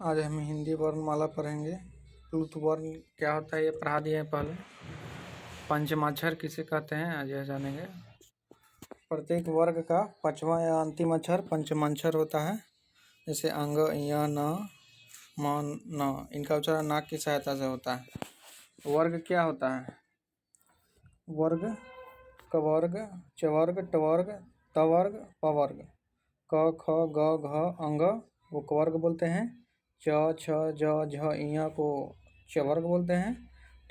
आज हम हिंदी वर्णमाला पढ़ेंगे। प्लुत वर्ण क्या होता है ये पढ़ा दिए हैं पहले। पंचमाक्षर किसे कहते हैं आज यह जानेंगे। प्रत्येक वर्ग का पांचवा या अंतिम अक्षर पंचमाक्षर होता है। जैसे अंग, य, न, म, न। इनका उच्चारण नाक की सहायता से होता है। वर्ग क्या होता है? वर्ग कवर्ग, चवर्ग, टवर्ग, तवर्ग, पवर्ग। क, ख, ग, घ, अंग वो कवर्ग बोलते हैं। च, छ, ज, झ, इया को चवर्ग बोलते हैं।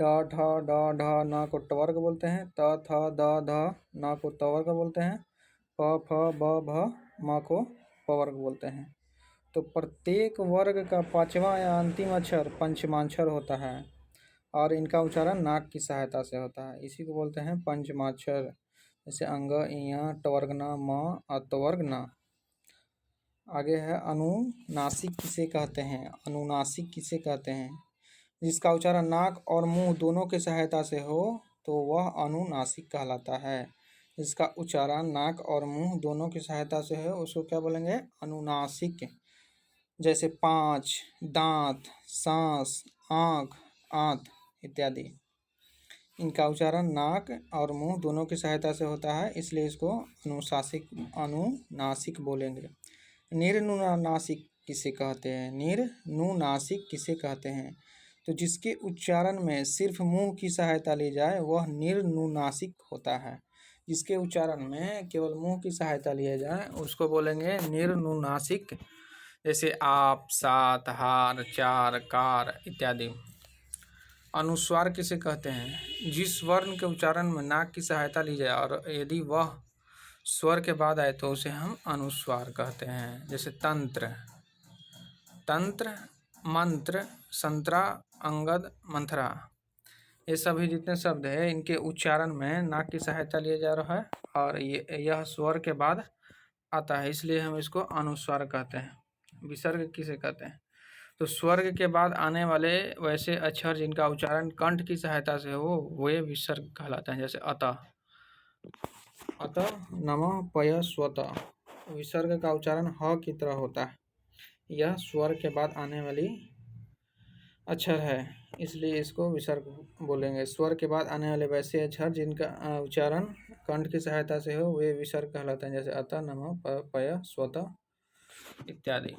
ट, ठ, ड, ढ, न को टवर्ग बोलते हैं। त, थ, द, ध, न को तवर्ग बोलते हैं। प, फ, ब, भ, म को पवर्ग बोलते हैं। तो प्रत्येक वर्ग का पांचवा या अंतिम अक्षर पंचमाक्षर होता है और इनका उच्चारण नाक की सहायता से होता है। इसी को बोलते हैं पंचमाक्षर। जैसे अंग, इया, टवर्ग, न, म, अतवर्ग, न। आगे है अनुनासिक किसे कहते हैं? अनुनासिक किसे कहते हैं? जिसका उच्चारण नाक और मुंह दोनों की सहायता से हो तो वह अनुनासिक कहलाता है। जिसका उच्चारण नाक और मुंह दोनों की सहायता से है उसको क्या बोलेंगे? अनुनासिक। जैसे पाँच, दांत, सांस, आँख, आंत इत्यादि। इनका उच्चारण नाक और मुंह दोनों की सहायता से होता है, इसलिए इसको अनुनासिक बोलेंगे। निर्नुनासिक किसे कहते हैं? निर्नुनासिक किसे कहते हैं? तो जिसके उच्चारण में सिर्फ मुंह की सहायता ली जाए वह निर्नुनासिक होता है। जिसके उच्चारण में केवल मुंह की सहायता लिया जाए उसको बोलेंगे निर्नुनासिक। जैसे आप, सात, हार, चार, कार इत्यादि। अनुस्वार किसे कहते हैं? जिस वर्ण के उच्चारण में नाक की सहायता ली जाए और यदि वह स्वर के बाद आए तो उसे हम अनुस्वार कहते हैं। जैसे तंत्र, तंत्र, मंत्र, संतरा, अंगद, मंथरा। ये सभी जितने शब्द हैं इनके उच्चारण में नाक की सहायता लिया जा रहा है और यह स्वर के बाद आता है, इसलिए हम इसको अनुस्वार कहते हैं। विसर्ग किसे कहते हैं? तो स्वर्ग के बाद आने वाले वैसे अक्षर जिनका उच्चारण कंठ की सहायता से हो वे विसर्ग कहलाते हैं। जैसे अतः, अतः, नमः, पय, स्वतः। विसर्ग का उच्चारण ह की तरह होता है। यह स्वर के बाद आने वाली अक्षर है, इसलिए इसको विसर्ग बोलेंगे। स्वर के बाद आने वाले वैसे अक्षर जिनका उच्चारण कंठ की सहायता से हो वे विसर्ग कहलाते हैं। जैसे अतः, नमः, पय, स्वतः इत्यादि।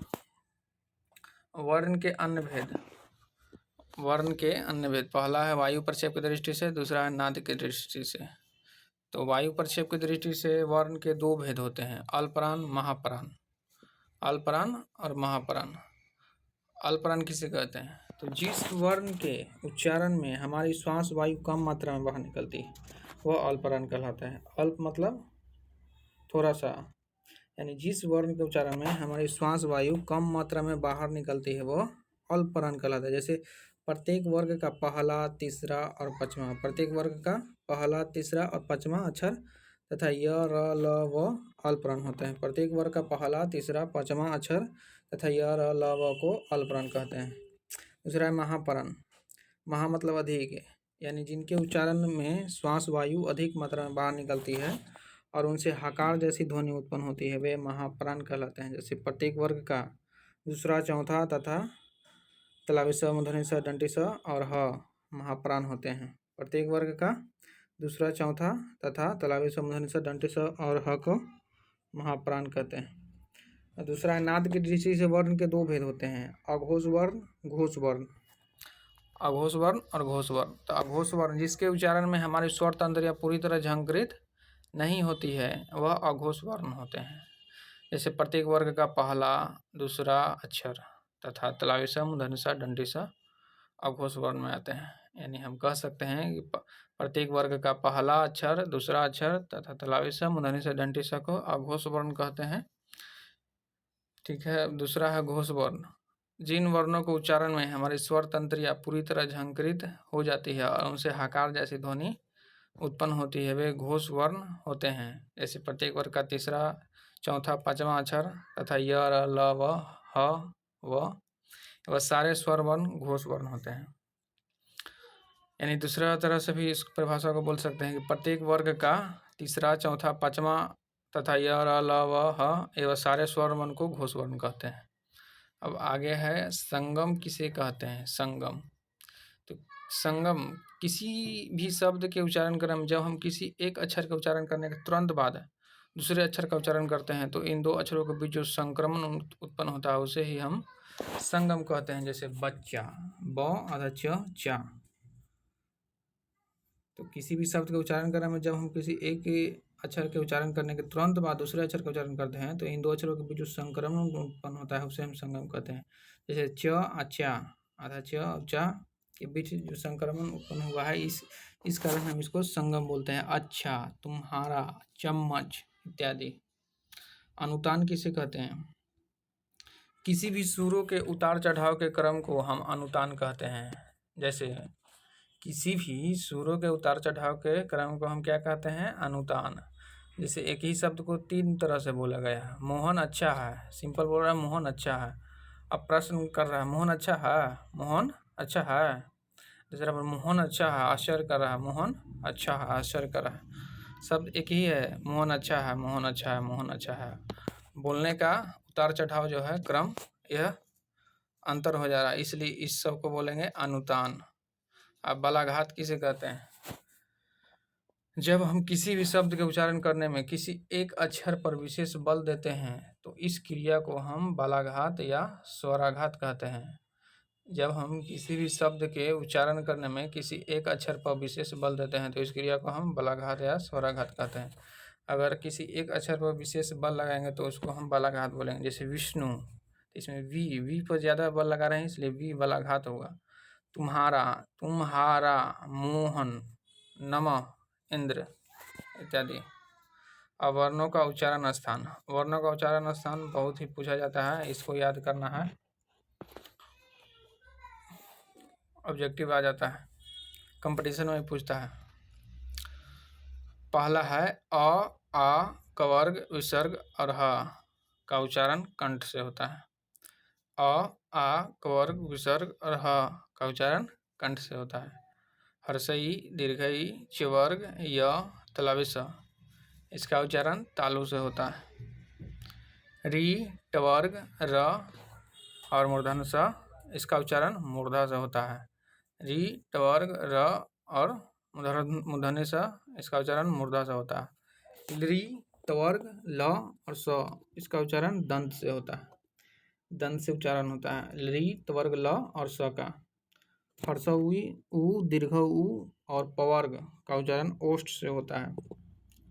वर्ण के अन्य भेद। वर्ण के अन्य भेद। पहला है वायु प्रक्षेप की दृष्टि से, दूसरा है नाद की दृष्टि से। तो वायु प्रक्षेप की दृष्टि से वर्ण के दो भेद होते हैं, अल्पराण, महाप्राण। अल्पराण और महाप्राण। अल्पराण किसे कहते हैं? तो जिस वर्ण के उच्चारण में हमारी श्वास वायु कम मात्रा में बाहर निकलती है वह अल्पराण कहलाता है। अल्प मतलब थोड़ा सा, यानी जिस वर्ण के उच्चारण में हमारी श्वास वायु कम मात्रा में बाहर निकलती है वह अल्पराण कहलाता है। जैसे प्रत्येक वर्ग का पहला, तीसरा और पांचवा, प्रत्येक वर्ग का पहला, तीसरा और पांचवा अक्षर तथा य, र, ल, व अल्पराण होते हैं। प्रत्येक वर्ग का पहला, तीसरा, पांचवा अक्षर तथा य, र, ल, व को अल्पराण कहते हैं। दूसरा है महाप्राण। महा मतलब अधिक, यानी जिनके उच्चारण में श्वास वायु अधिक मात्रा में बाहर निकलती है और उनसे हकार जैसी ध्वनि उत्पन्न होती है वे महाप्राण कहलाते हैं। जैसे प्रत्येक वर्ग का दूसरा, चौथा तथा तलावी स, मूर्धन्य स, दंडी स और ह महाप्राण होते हैं। प्रत्येक वर्ग का दूसरा, चौथा तथा तलावी स, मूर्धन्य स, दंडी स और ह को महाप्राण कहते हैं। दूसरा है नाद की दृष्टि से वर्ण के दो भेद होते हैं, अघोष वर्ण, घोष वर्ण। अघोष वर्ण और घोष वर्ण। तो अघोष वर्ण जिसके उच्चारण में हमारी स्वर तंत्र या पूरी तरह झंकृत नहीं होती है वह अघोष वर्ण होते हैं। जैसे प्रत्येक वर्ग का पहला, दूसरा अक्षर तथा तलावी स, मूर्धन्य स, दंडी स अघोष वर्ण में आते हैं। यानी हम कह सकते हैं कि प्रत्येक वर्ग का पहला अक्षर, दूसरा अक्षर तथा तलावी स, मूर्धन्य स, दंडी स को अघोष वर्ण कहते हैं। ठीक है। दूसरा है घोष वर्ण। जिन वर्णों को उच्चारण में हमारी स्वर तंत्र या पूरी तरह झंकृत हो जाती है और उनसे हकार जैसी ध्वनि उत्पन्न होती है वे घोष वर्ण होते हैं। जैसे प्रत्येक वर्ग का तीसरा, चौथा, पांचवा अक्षर तथा य, र, ल, व, ह, वह सारे स्वर वर्ण घोष वर्ण होते हैं। यानी दूसरा तरह से भी इस परिभाषा को बोल सकते हैं कि प्रत्येक वर्ग का तीसरा, चौथा, पांचवा तथा य, र, ल, व, ह एवं सारे स्वर वर्ण को घोष वर्ण कहते हैं। अब आगे है संगम किसे कहते हैं। संगम, तो संगम किसी भी शब्द के उच्चारण क्रम में जब हम किसी एक अक्षर का उच्चारण करने के तुरंत बाद दूसरे अक्षर का उच्चारण करते हैं तो इन दो अक्षरों के बीच जो संक्रमण उत्पन्न होता है उसे ही हम संगम कहते हैं। जैसे बच्चा, ब आधा च चा। तो किसी भी शब्द के उच्चारण करने में जब हम किसी एक अक्षर के उच्चारण करने के तुरंत बाद दूसरे अक्षर का उच्चारण करते हैं तो इन दो अक्षरों के बीच जो संक्रमण उत्पन्न होता है उसे हम संगम कहते हैं। जैसे च अच्छा, आधा च और चा के बीच जो संक्रमण उत्पन्न हुआ है इस कारण हम इसको संगम बोलते हैं। अच्छा, तुम्हारा, चम्मच इत्यादि। अनुतान किसे कहते हैं। किसी भी सुरों के उतार चढ़ाव के क्रम को हम अनुतान कहते हैं। जैसे किसी भी सुरों के उतार चढ़ाव के क्रम को हम क्या कहते हैं, अनुतान। जैसे एक ही शब्द को तीन तरह से बोला गया है। मोहन अच्छा है, सिंपल बोल रहा है मोहन अच्छा है। अब प्रश्न कर रहा है मोहन अच्छा है, मोहन अच्छा है। दूसरा मोहन अच्छा है, आश्चर्य कर रहा है, मोहन अच्छा है, आश्चर्य कर रहा है। शब्द एक ही है, मोहन अच्छा है, मोहन अच्छा है, मोहन अच्छा है। बोलने का उतार चढ़ाव जो है क्रम यह अंतर हो जा रहा है, इसलिए इस सब को बोलेंगे अनुतान। अब बलाघात किसे कहते हैं। जब हम किसी भी शब्द के उच्चारण करने में किसी एक अक्षर पर विशेष बल देते हैं तो इस क्रिया को हम बलाघात या स्वराघात कहते हैं। जब हम किसी भी शब्द के उच्चारण करने में किसी एक अक्षर पर विशेष बल देते हैं तो इस क्रिया को हम बलाघात या स्वराघात कहते हैं। अगर किसी एक अक्षर पर विशेष बल लगाएंगे तो उसको हम बलाघात बोलेंगे। जैसे विष्णु, इसमें वी पर ज़्यादा बल लगा रहे हैं इसलिए वी बलाघात होगा। तुम्हारा, तुम्हारा, मोहन, नमः, इंद्र इत्यादि। अब वर्णों का उच्चारण स्थान। वर्णों का उच्चारण स्थान बहुत ही पूछा जाता है, इसको याद करना है, ऑब्जेक्टिव आ जाता है, कंपटीशन में पूछता है। पहला है अ, आ का वर्ग, विसर्ग और ह का उच्चारण कंठ से होता है। अ, आ का वर्ग, विसर्ग और ह का उच्चारण कंठ से होता है। हर्षई, दीर्घई, च्वर्ग, य, तलावी स इसका उच्चारण तालु से होता है। री, टवर्ग, र और मूर्धन स इसका उच्चारण मूर्धा से होता है। री, टवर्ग, र और मूर्धन्य स इसका उच्चारण मूर्धा से होता है। ली, टवर्ग, ल और स इसका उच्चारण दंत से होता है। दंत से उच्चारण होता है ली, टवर्ग, ल और स का। हर्षई, उ, दीर्घ उ और पवर्ग का उच्चारण ओष्ठ से होता है।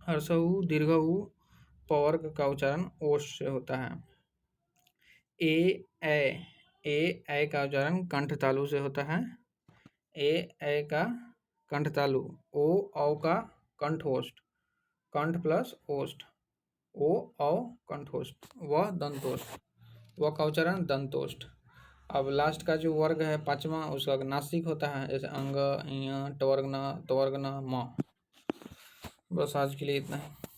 हर्षऊ, दीर्घ उ, पवर्ग का उच्चारण ओष्ठ से होता है। ए का उच्चारण कंठ तालु से होता है। ए का कंठ तालु। ओ, औ का कंठ ओष्ठ, कंठ प्लस ओष्ठ, ओ, औ कंठ ओष्ठ, वह दंतोष्ठ, वह का उच्चारण दंतोष्ठ। अब लास्ट का जो वर्ग है पांचवा उसका नासिक होता है। जैसे अंग, इ, टवर्ग न, म। बस आज के लिए इतना ही।